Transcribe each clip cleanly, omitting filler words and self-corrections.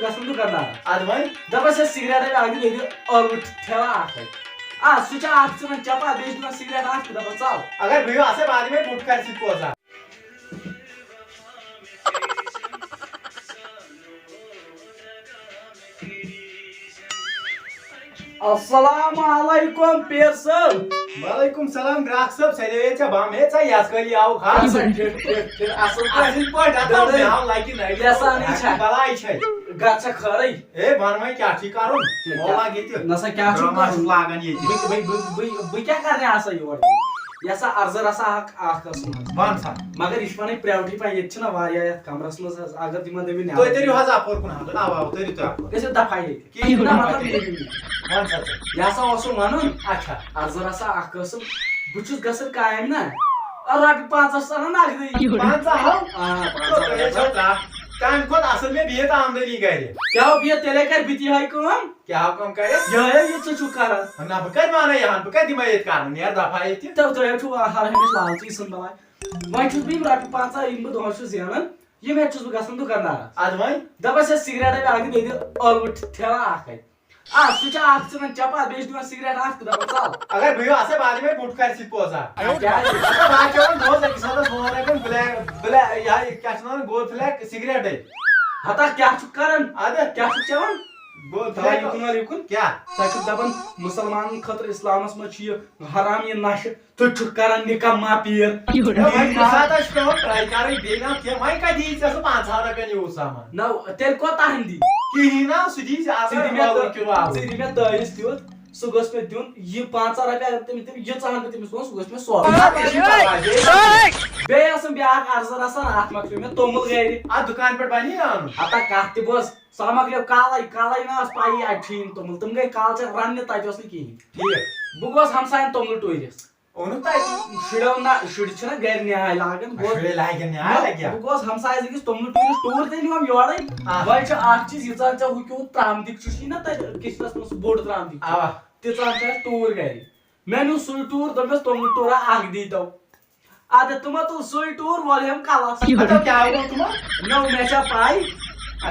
گژھان دُکاندار ادٕ وۄنۍ دَپان چھِ سِگریٹ اَکھ دِ ٲلوٕ ٹھیلا اَکھ سُہ چھُ اَکھ ژھٕنان چپا بیٚیہِ چھُ دِوان سِگریٹ اَکھ تہٕ دَپان ژَل اگر بہٕ آسے بعد میں بوٹ کر سۭتۍ بوزان السلام علیکم پیر صٲب وعلیکم سلام گراہک صٲب سیلے ژےٚ بم ہے ژےٚ یس کٲلی آو خاص اَصٕل اصل پٲٹھۍ اَتھ مےٚ آو لگہِ یَسان چھا بلاے چھے گَرِ چھا خٲرٕے ہے وَن وۄنۍ کیٛاہ چھُے کَرُن لاگ ییٚتہِ نسا کیٛاہ چھُ ڈرٛاما چھُس لاگان ییٚتہِ بہٕ کیٛاہ کَرنہِ آسان یور یَسا عرضہٕ رژھا اکھ ٲسٕم حظ وَن سا مگر یہِ چھِ پَنٕنۍ پرٛیوٹی پَہن ییٚتہِ چھِنہ واریاہ یَتھ کَمرَس منٛز حظ اگر تِمن دٔپِو تُہۍ تٔرِو حظ اَپور کُن حظ اَوا تٔرِو تُہۍ اَپور گٔژھِو دَفا ییٚتہِ کِہیٖنۍ نہ نہٕ مطلب مطلب نیٖرِو وَن سا ژٕ یہِ ہسا اوسُم وَنُن اچھا عرضہٕ رژھا اکھ ٲسٕم بہٕ چھُس گژھان کامہِ نہ رۄپیہِ 500 ژَلان نقدٕے 500 ہو تۄہہِ چھو کَتھ کامہِ کھۄتہٕ اَصٕل مےٚ بِہِتھ آمدٔنی گرِ کیٛاہ بِہِتھ تیٚلے کَرِ بہٕ تہِ یِہوٚے کٲم کیٛاہ کٲم کَرِ یِہوٚے یہِ ژٕ چھُکھ کران نہ بہٕ کَتہِ مانَے یِہَن بہٕ کَتہِ دِمے ییٚتہِ کَرُن نیر دفعہ ییٚتہِ تُہۍ چھُو ہر ہمیشہٕ لالچی سُنٛد بلاے وۄنۍ چھُس بہٕ یِم رۄپیہِ 500 یِم بہٕ دۄہَس چھُس زینان یِم ہیٚتہِ چھُس بہٕ گژھان دُکاندارَس اَدٕ وۄنۍ دَپان چھِ سِگریٹ اَکھ دِ بیٚیہِ دِ ٲلوٕ ٹھیلا اکھ سُہ چھُ اکھ ژھٕنان چپا بیٚیہِ چھُ دِوان سِگریٹ اکھ تہٕ دَپان ژَل اگر بہٕ آسے بعد میں بوٹ کر سۭتۍ بوزان کیٛازِ باقی دوس أکِس ہَتس 200 رۄپیَن بلیک یہِ کیٛاہ چھِ وَنان گول فلیک سِگریٹٕے ہتا کیٛاہ چھُکھ کران اَدٕ کیٛاہ چھُکھ چٮ۪وان گول یِکُن فلیک وَل یِکُن کیٛاہ ژٕ چھُکھ دَپان مُسلمانن خٲطرٕ اِسلامس منٛز چھُ یہِ حرام یہِ نشہٕ ژٕ چھُکھ کران نِکما پیٖر وۄنۍ کُنہِ ساتہٕ چھُ پیٚوان ٹراے کَرٕنۍ بیٚیہِ نہ کینٛہہ وۄنۍ کَتہِ یی ژےٚ سُہ 500 رۄپیَن یوٗت سامان نہ تیٚلہِ کوتاہ دِ کِہیٖنۍ نہ سُہ دی ژٕ دِ مےٚ دٲیِس تیُتھ سُہ گوٚژھ مےٚ دیُن یہِ 500 رۄپیہِ اگر تٔمِس دِمہٕ ییٖژاہن بہٕ تٔمِس ووٚن سُہ گوٚژھ مےٚ سورُے بیٚیہِ ٲسٕم بیٛاکھ عرضہٕ رژھا اَتھ مۄکلیو مےٚ توٚمُل گرِ اَتھ دُکان پٮ۪ٹھ بَنی نا اَنُن ہتا کَتھ تہِ بوز سۄ مۄکلیو کالے نہ ٲس پَیی اَتہِ چھُ یِم توٚمُل تِم گٔے کالچن رَننہِ تَتہِ اوس نہٕ کِہیٖنۍ ٹھیٖک بہٕ گوس ہمساین توٚمُل ٹوٗرِس اوٚنُکھ تَتہِ شُرٮ۪و نہ شُرۍ چھِنہ گرِ نِہاے لاگان شُرے لاگن نِہاے لگہِ بہٕ گوس ہمسایس أکِس توٚمُل ٹوٗرِس ٹوٗر تہِ نِوَم یورے وۄنۍ چھُ اکھ چیٖز ییٖژاہ ژےٚ ہُہ کیٚوت ترامہٕ دیٖگچہِ نہ تَتہِ کِچنس منٛز سُہ بوٚڑ ترامہٕ دیٖگچہِ اَوا تیٖژاہن چھُ اَسہِ ٹوٗر گرِ مےٚ نیوٗ سُے ٹوٗر دوٚپمَس توٚمُل ٹوٗرا اکھ دیٖتو اَدٕ تِمو تُل سُے ٹوٗر وۄلۍ ہٮ۪م کَلس کیٛاہ گوٚو تِمو نو مےٚ چھا پاے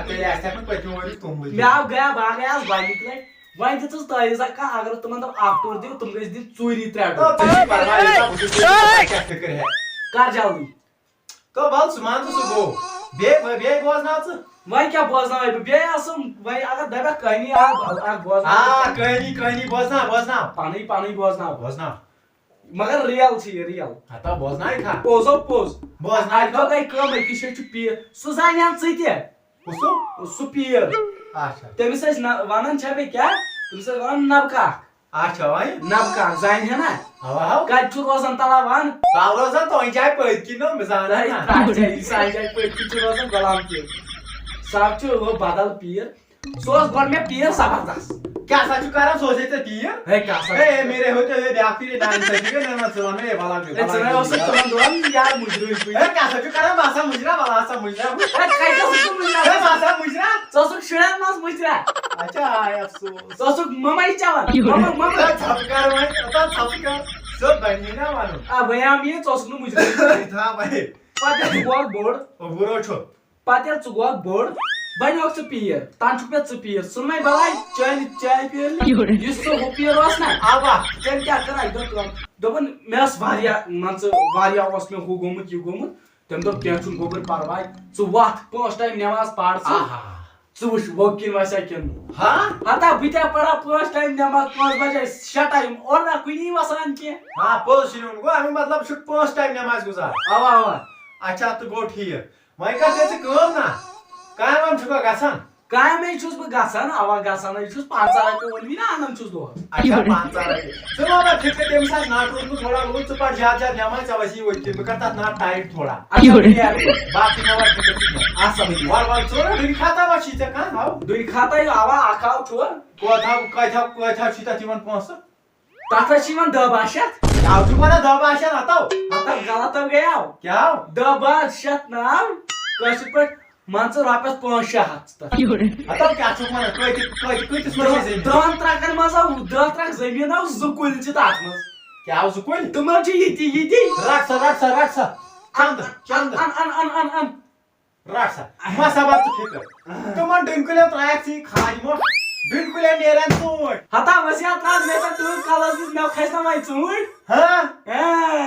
تیٚلہِ آسہِ نہٕ پٔتمہِ ؤری توٚملٕے مےٚ آو گیا بہٕ گٔیاس گۄڈنِکۍ لٹہِ وۄنۍ دِژٕس تٲویٖزا کانٛہہ اگر تِمن دوٚپ اکھ ٹوٗر دِو تِم گٔژھۍ دِنۍ ژوٗری 3 ٹوٗر کر جلدی تو وَل ژٕ مان ژٕ سُہ گوٚو بیٚیہِ بوزناو ژٕ وۄنۍ کیٛاہ بوزناوے بہٕ بیٚیہِ ٲسٕم وۄنۍ اگر دَپکھ کہانی اکھ بوزناو کہانی بوزناو پنٕنۍ بوزناو بوزناو مگر ریل چھِ یہِ ریل ہتا بوزناوِ کھا پوٚزو پوٚز بوزناوِ اَتہِ گٔے کٲم أکِس جایہِ چھُ پیٖر سُہ زانہِ ہن ژٕ تہِ سُہ پیٖر اچھا تٔمِس ٲسۍ وَنان چھا بیٚیہِ کیٛاہ تٔمِس ٲسۍ وَنان نبکہٕ اچھا وۄنۍ نبکہٕ زانہِ ہے نا اوا کَتہِ چھُ روزان تلا وَن ژٕ روزان تۄہہِ جایہِ پٔتۍ کِنۍ بہٕ زانان سانہِ جایہِ پٔتۍ کِنۍ چھُ روزان غلام پیٖر سب چھُ ہُہ بدل پیٖر سُہ اوس گۄڈٕ مےٚ پیٖر زبردست کیٛاہ سا چھُ کران سُہ اوس ژےٚ پیٖر ہے کیٛاہ سا میرے ہوتے ہوئے بیٛاکھ پھِرِ نانہِ سۭتۍ گٔے نہ ژٕ وَن مےٚ ژٕ اوسُکھ تِمن دۄہن یار مُجرم کیٛاہ سا چھُ کران بہٕ ہسا مُجرا بہٕ ہسا مُجرا ژٕ ہسا مُجرا اوسُکھ شُرٮ۪ن منٛز مُجرا اچھا آے افسوس ژٕ اوسُکھ ممے چٮ۪وان ژھۄپہٕ کر وۄنۍ ژھۄپہٕ کر سیوٚد بنی نا وَنُن بہٕ یہِ ژٕ اوسُکھ نہٕ مُجرم تھاو وۄنۍ پتہٕ ییٚلہِ ژٕ گوٚوکھ بوٚڑ عبوٗرو چھُ پتہٕ ییٚلہِ ژٕ گوٚوکھ بوٚڑ بنیوکھ ژٕ پیٖر تَنہٕ چھُکھ مےٚ ژٕ پیٖر ژھٕنوے بلاے چانہِ پیٖر یُس سُہ ہُہ پیٖر اوس نا اوا تٔمۍ کیٛاہ کٔر اَکہِ دۄہ کٲم دوٚپُن مےٚ ٲس واریاہ مان ژٕ واریاہ اوس مےٚ ہُہ گوٚمُت یہِ گوٚمُت تٔمۍ دوٚپ کینٛہہ چھُنہٕ گوٚبُر پرواے ژٕ وۄتھ 5 ٹایم نٮ۪ماز پَر ژٕ وٕچھ ووٚگ وسیا کِنہٕ ہتا بہٕ تہِ پَرا 5 ٹایم نٮ۪ماز 5 بجے 6 ٹایم اور نہ کُنی وسان کینٛہہ ہاں پوٚز چھُ نہٕ گوٚو اَمیُک مطلب چھُ 5 ٹایم نٮ۪ماز گُزار اوا اچھا تہٕ گوٚو ٹھیٖک وۄنۍ کر ژٕ کٲم نا کامہِ وامہِ چھُکھا گژھان کامے چھُس بہٕ گژھان اوا گژھان ہے چھُس 500 رۄپیہِ ووٚنمے نا اَنان چھُس دۄہس اچھا 500 رۄپیہِ ژٕ وَن مےٚ فِکرِ تٔمِس آسہِ نٹ روٗدمُت تھوڑا بہت ژٕ پَر زیادٕ نٮ۪ماز ژےٚ وسی ؤتھۍ بہٕ کَرٕ تَتھ نٹ ٹایٹ تھوڑا باقٕے مےٚ وَن فِکر ژٕ آسا بہٕ وَل ژٕ ڈُنۍ کھاتا ما چھی ژےٚ کانٛہہ ہاو دُنۍ کھاتے اوا اکھ آو چھُ کۭتیاہ چھُے تَتھ یِوان پونٛسہٕ تَتھ حظ چھِ یِوان 10-12 شیٚتھ اَو چھُکھ وَنان 10-12 شیٚتھ ہَتو غلط گٔیاو کیٛاہ آو 10-12 شیٚتھ ناو کٲشِر پٲٹھۍ مان ژٕ رۄپیَس 5-6 ہَتھ ہَتو کیٛاہ چھُکھ وَنان کۭتِس منٛز چھِ 10 ترٛکَن منٛز آو 10 ترٛکھ زٔمیٖن آو 2 کُلۍ چھِ تَتھ منٛز کیٛاہ آو 2 کُلۍ تِمن چھِ یِتی رٹ سا چنٛدٕ ان رٹ سا مسا بات فکر تمن ڈنکلن ترایک سی کھاج مو ڈنکلن نیران ژوٗنٛٹھۍ ہتا وسیا تھا میں تو کالس میں کھسنا میں چونٹ ہاں ہاں